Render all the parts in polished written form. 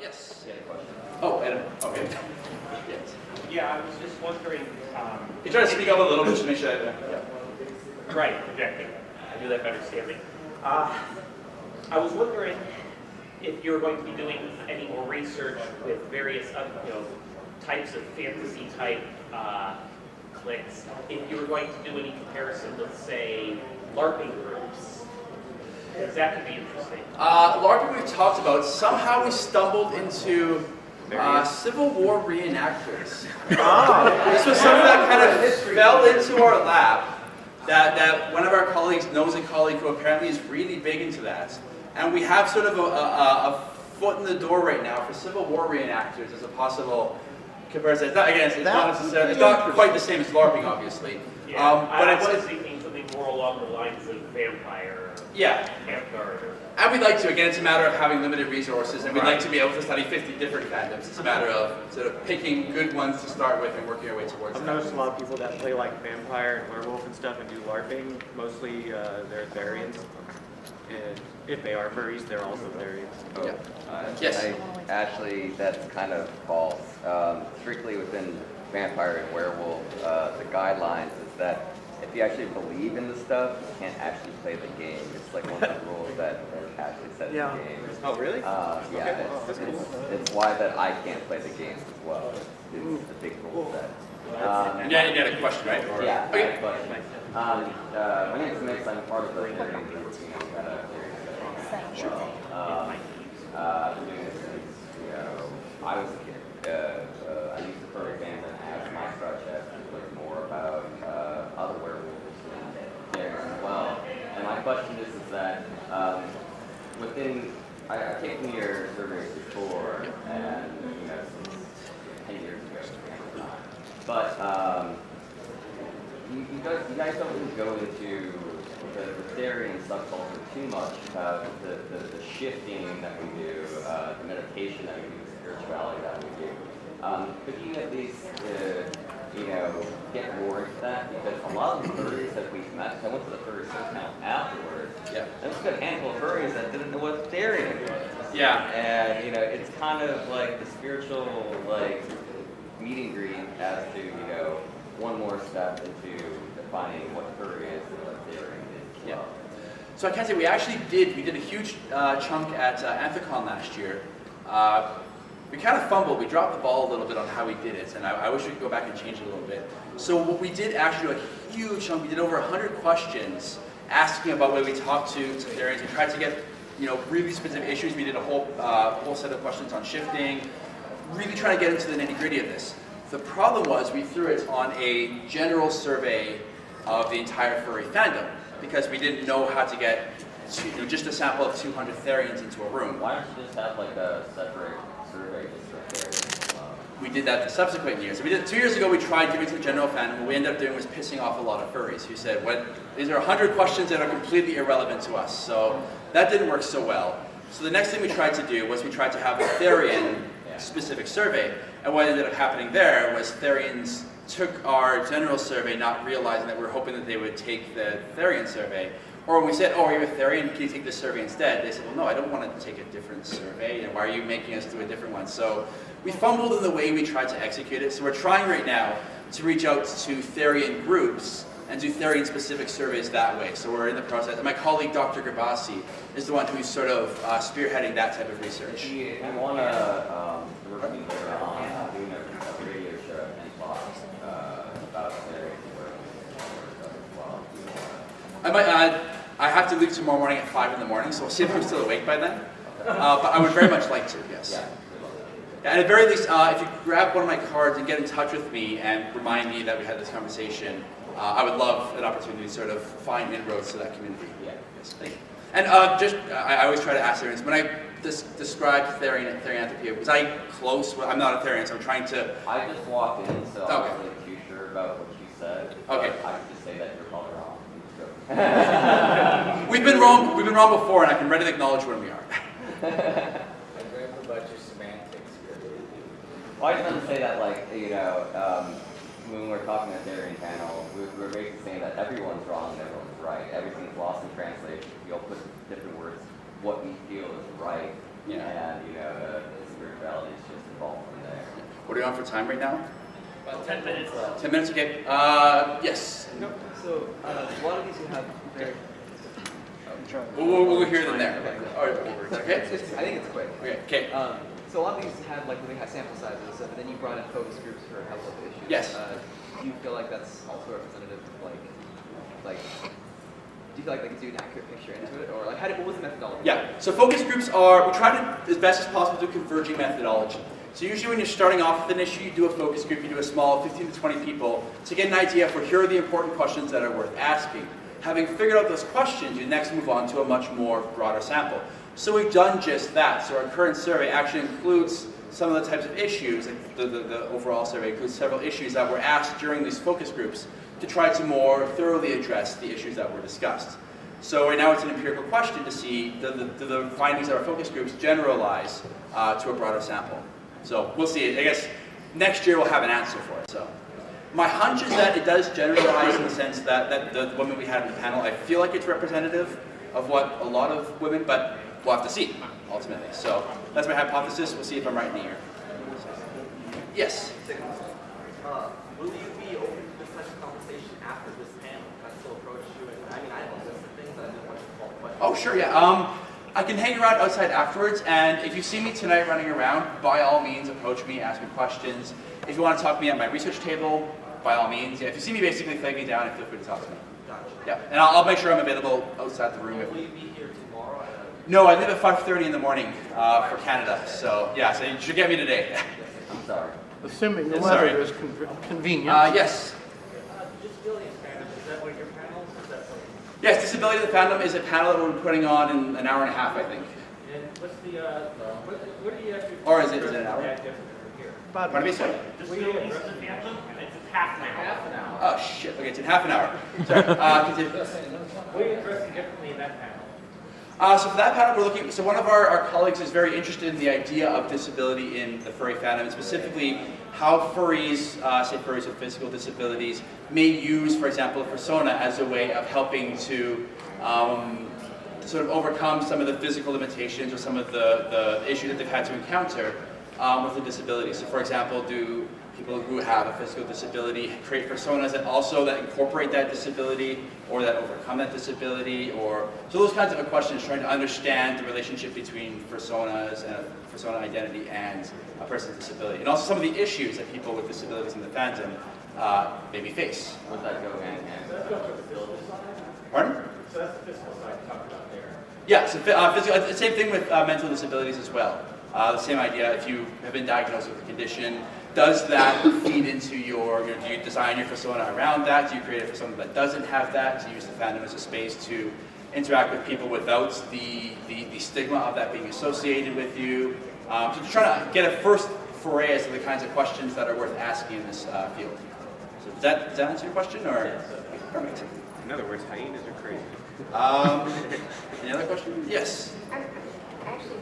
Yes. You had a question? Oh, Adam. Okay. Yes. Yeah, I was just wondering. You try to speak up a little bit just to make sure that. Yeah. Right, projecting. I do that better standing. I was wondering if you're going to be doing any more research with various, types of fantasy type clicks. If you were going to do any comparison with, say, LARPing groups, because that could be interesting. LARPing we've talked about. Somehow we stumbled into Civil War reenactors. This was something that kind of fell into our lap. That one of our colleagues knows a colleague who apparently is really big into that. And we have sort of a foot in the door right now for Civil War reenactors as a possible comparison. It's not, again, it's not necessarily, it's not quite the same as LARPing, obviously. Yeah, but I was thinking something more along the lines of Vampire, yeah, Vanguard. And we'd like to. Again, it's a matter of having limited resources, and we'd like to be able to study 50 different fandoms. It's a matter of sort of picking good ones to start with and working our way towards. I've noticed a lot of people that play like Vampire and Werewolf and stuff and do LARPing. Mostly they're Therians. And if they are furries, they're also Therians. Yeah. Yes. Actually, that's kind of false. Strictly within Vampire and Werewolf, the guidelines is that if you actually believe in the stuff, you can't actually play the game. It's like one of the rules that actually set the game. Oh, really? Yeah, it's why that I can't play the games as well. It's the big rule set. And yeah, you had a question, right? Or, yeah, okay. My name is Mix. I'm part of the Theory group. Sure. I've been doing this since, I was a kid. I used to furry fans and as my project was more about other werewolves and theirs as well. And my question is that within, I've taken your surveys before, and since 10 years ago, but you guys don't really go into the Therian subculture too much about the shifting that we do, the meditation that we do, the spirituality that we do. Could you at least, get more into that? Because a lot of the furries that we've met, I went to the furry account afterwards, Yeah. there was a good handful of furries that didn't know what Therian was. Yeah. And, it's kind of like the spiritual, meet and greet as to, one more step into defining what furry is and what Therian is. Yeah. So I can say we did a huge chunk at InterContinental last year. We kind of fumbled, we dropped the ball a little bit on how we did it, and I wish we could go back and change it a little bit. So what we did actually do a huge chunk, we did over 100 questions asking about whether we talked to Therians. We tried to get really specific issues. We did a whole set of questions on shifting, really trying to get into the nitty-gritty of this. The problem was we threw it on a general survey of the entire furry fandom because we didn't know how to get just a sample of 200 Therians into a room. Why don't you just have a separate survey just for Therians? We did that the subsequent years. We did 2 years ago. We tried giving to the general fandom. What we ended up doing was pissing off a lot of furries who said, these are 100 questions that are completely irrelevant to us. So that didn't work so well. So the next thing we tried to do was we tried to have a Therian specific survey. And what ended up happening there was Therians took our general survey, not realizing that we were hoping that they would take the Therian survey. Or when we said, oh, are you a Therian, can you take this survey instead? They said, well, no, I don't want to take a different survey. Why are you making us do a different one? So we fumbled in the way we tried to execute it. So we're trying right now to reach out to Therian groups and do Therian-specific surveys that way. So we're in the process. And my colleague, Dr. Garbassi, is the one who's sort of spearheading that type of research. If you want to review later on, doing a radio show and talk about Therian stuff as well. I might add, I have to leave tomorrow morning at 5 in the morning, so we'll see if I'm still awake by then. But I would very much like to, yes. Yeah. And at the very least, if you grab one of my cards and get in touch with me and remind me that we had this conversation, I would love an opportunity to sort of find inroads to that community. Yeah. Yes, thank you. And I always try to ask Therians, when I described Therianthropy, was I close? Well, I'm not a Therian, so I'm trying to... I just walked in, so I wasn't really too sure about what you said. Okay. I could just say that you're probably wrong. We've been wrong before, and I can readily acknowledge when we are. About your semantics. Well, I just want to say that, when we're talking at the Therian panel, we're basically saying that everyone's wrong and everyone's right. Everything's lost in translation. We all put different words, what we feel is right, and the spirituality What are you on for time right now? About 10 minutes left. 10 minutes, okay. Yes. No, so a lot of these you have very. We'll go here and there. Okay. All right, okay. I think it's quick. Okay. So a lot of these have like really high sample sizes, but then you brought in focus groups for a couple of the issues. Yes. Do you feel like that's also representative of like, do you feel like that gives you an accurate picture into it, or like what was the methodology? Yeah. So focus groups are, we try to, as best as possible, do converging methodology. So usually when you're starting off with an issue, you do a focus group, you do a small 15 to 20 people to get an idea for here are the important questions that are worth asking. Having figured out those questions, you next move on to a much more broader sample. So we've done just that. So our current survey actually includes some of the types of issues, like the overall survey includes several issues that were asked during these focus groups to try to more thoroughly address the issues that were discussed. So right now it's an empirical question to see do the findings of our focus groups generalize to a broader sample. So we'll see. I guess next year we'll have an answer for it. So my hunch is that it does generalize in the sense that the women we had in the panel, I feel like it's representative of what a lot of women, but we'll have to see ultimately. So that's my hypothesis. We'll see if I'm right in the year. Yes? Will you be open to this type of conversation after this panel? Can I still approach you? And I mean, I have a list of things that I didn't want to call questions. Oh, sure, yeah. I can hang around outside afterwards, and if you see me tonight running around, by all means approach me, ask me questions. If you want to talk to me at my research table, by all means. Yeah, if you see me basically flag me down, feel free to talk to me. Gotcha. Yeah, and I'll make sure I'm available outside the room. Will you be here tomorrow? No, I leave at 5:30 in the morning for Canada, so yeah, so you should get me today. I'm sorry. Assuming the Yes, weather sorry. is convenient. Yes. Disability fandom, is that one of your panels? Or is that something? Yes, Disability of the Fandom is a panel that we're putting on in an hour and a half, I think. And what's the, what do you have to? Or is it an hour? Yeah, different from here. Pardon me, sir? Disabilities of the Phantom, it's half an hour. Half an hour. Oh, shit. Okay, it's in half an hour. Sorry. Continue. What are you addressing differently in that panel? So for that panel, we're looking, so one of our colleagues is very interested in the idea of disability in the furry fandom, and specifically how furries, say furries with physical disabilities, may use, for example, a persona as a way of helping to sort of overcome some of the physical limitations or some of the issues that they've had to encounter with a disability. So for example, do people who have a physical disability create personas that incorporate that disability or that overcome that disability, or so those kinds of questions, trying to understand the relationship between personas and persona identity and a person's disability, and also some of the issues that people with disabilities in the fandom maybe face. Would that go hand in hand with the physical side? Pardon? So that's the physical side you talked about there. Yeah, so physical, same thing with mental disabilities as well. The same idea, if you have been diagnosed with a condition, does that feed into do you design your persona around that? Do you create a persona that doesn't have that? Do you use the fandom as a space to interact with people without the stigma of that being associated with you? So just trying to get a first foray as to the kinds of questions that are worth asking in this field. So does that answer your question, or? Perfect. In other words, hyenas are crazy. Any other questions? Yes. I'm actually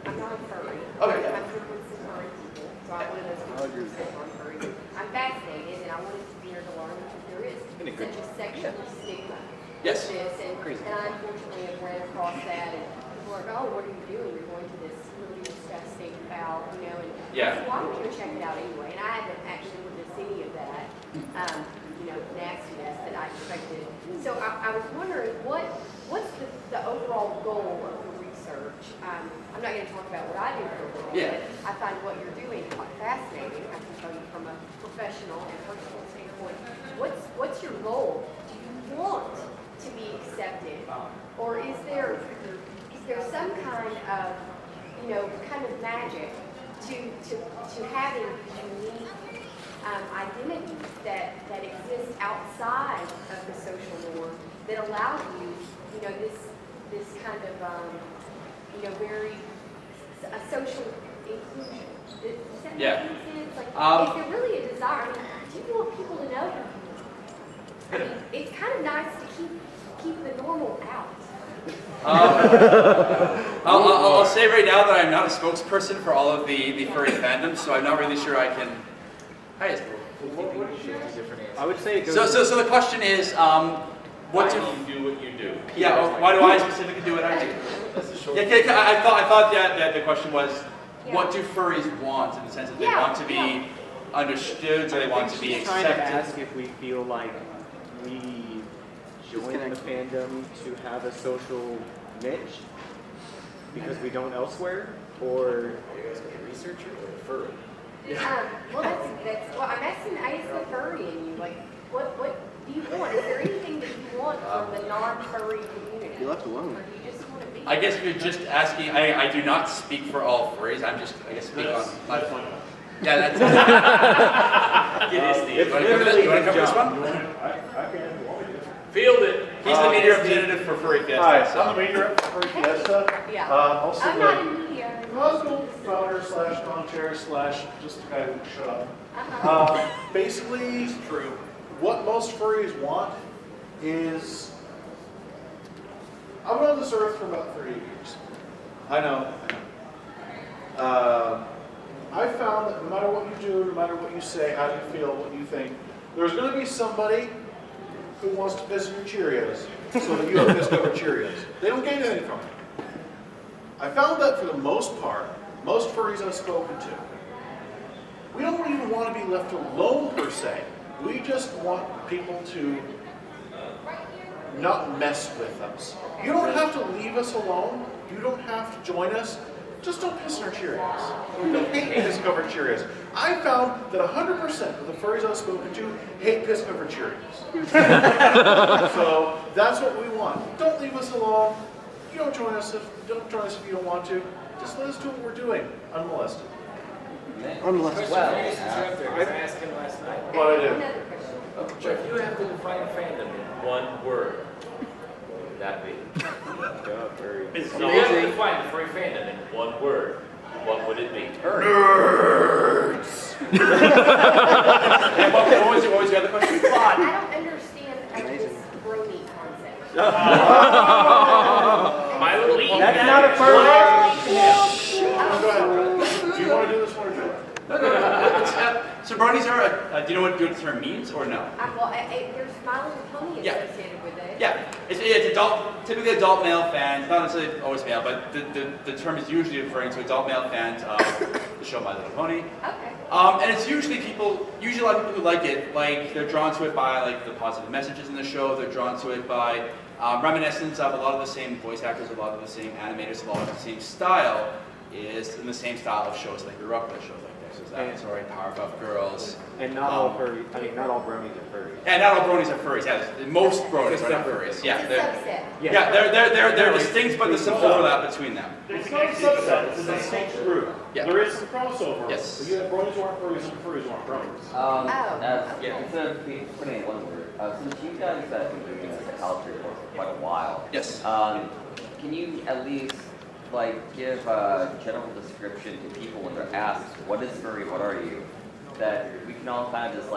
I'm not a furry. Okay. I'm frequency furry people, so I'm one of those people who sit on furry. I'm fascinated, and I wanted to be here to learn because there is such a sexual stigma Yes. with this, and I unfortunately have ran across that, and people are like, oh, what are you doing? You're going to this really disgusting foul, and Yeah. so I'm here to check it out anyway, and I haven't actually witnessed any of that, nastiness that I expected. So I was wondering, what's the overall goal of the research? I'm not going to talk about what I do for a living, Yeah. but I find what you're doing quite fascinating. I can tell you from a professional and personal standpoint. What's your goal? Do you want to be accepted, or is there some kind of magic to having unique identities that exist outside of the social norm that allow you, this kind of, very a social inclusion. Does that Yeah. make sense? Like, is there really a desire? Do you want people to know? It's kind of nice to keep the normal out. I'll say right now that I'm not a spokesperson for all of the furry fandom, so I'm not really sure I can. Hi. I would say it goes. So the question is, what do you do what you do? Yeah. Why do I specifically do what I do? Yeah. I thought the question was, what do furries want in the sense that they Yeah, want to be yeah. understood, or they want to be She's trying to accepted? ask if we feel like we join the fandom to have a social niche because we don't elsewhere, or Researcher or furry? Well, that's well, I asked the furry in you. Like, what do you want? Is there anything that you want from the non-furry community? You're left alone. Or do you just want to be? I guess if you're just asking, I do not speak for all furries. I'm just, I guess, speak on my point. Yeah, that's. It is the. You want to cover this? You want to cover this one? I can. Field it. He's the media representative for Furry Fiesta. Hi, so. I'm the media rep for Furry Fiesta. Yeah. Also I'm not in media. Muscle founder slash non-chair slash just a guy who shut up. Basically, True. what most furries want is, I've been on this earth for about 30 years. I know. I found that no matter what you do, no matter what you say, how you feel, what you think, there's going to be somebody who wants to piss in your Cheerios so that you have piss-covered Cheerios. They don't gain anything from it. I found that for the most part, most furries I've spoken to, we don't even want to be left alone per se. We just want people to not mess with us. You don't have to leave us alone. You don't have to join us. Just don't piss in our Cheerios. We don't hate piss-covered Cheerios. I found that 100% of the furries I've spoken to hate piss-covered Cheerios. So that's what we want. Don't leave us alone. You don't join us if you don't want to. Just let us do what we're doing, unmolested. Unless Well, I was asking last night. What I do. Another question. So if you have to define fandom in one word, what would that be? If you have to define the furry fandom in one word, what would it be? And what was the other question? I don't understand this brony concept. My little lead. That's not a furry. Go ahead. Do you want to do this one or do it? So bronies are, do you know what the term means or no? There's My Little Pony Yeah. associated with it. Yeah, it's adult, typically adult male fans, not necessarily always male, but the term is usually referring to adult male fans of the show My Little Pony. Okay. And it's usually a lot of people who like it, like they're drawn to it by like the positive messages in the show, they're drawn to it by reminiscence of a lot of the same voice actors, a lot of the same animators, a lot of the same style is in the same style of shows like we grew up with, shows like Dexter's Laboratory, Powerpuff Girls. And not all furry. I mean, not all bronies are furries. And not all bronies are furries. Yeah, most bronies are not furries. Yeah, It's a subset. they're distinct, but there's some overlap between them. It's not a subset, it's a distinct group. Yeah. There is some crossover. Yes. But you have bronies who aren't furries and furries who aren't bronies. Okay. Instead of putting it in one word, since you guys have been doing this culture for quite a while, Yes. can you at least give a general description to people when they're asked, what is furry, what are you? That we can all kind of just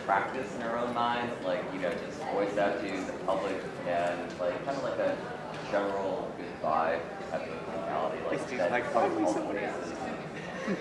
practice in our own minds, just voice out to the public and kind of like a general good vibe type of mentality, that probably multiple cases,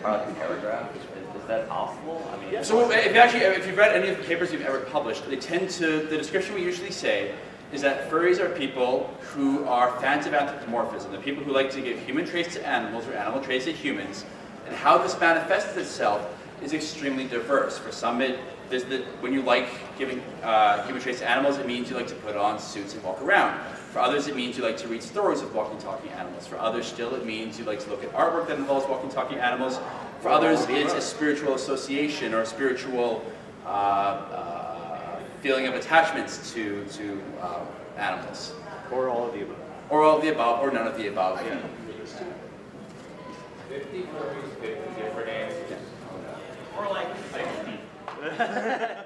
or like a paragraph. Is that possible? I mean, So if you've read any of the papers you've ever published, the description we usually say is that furries are people who are fans of anthropomorphism, the people who like to give human traits to animals or animal traits to humans, and how this manifests itself is extremely diverse. For some, when you like giving human traits to animals, it means you like to put on suits and walk around. For others, it means you like to read stories of walking, talking animals. For others still, it means you like to look at artwork that involves walking, talking animals. For others, it's a spiritual association or a spiritual feeling of attachments to animals. Or all of the above. Or all of the above, or none of the above. Yeah. 50 furries, 50 different answers. Or like 60.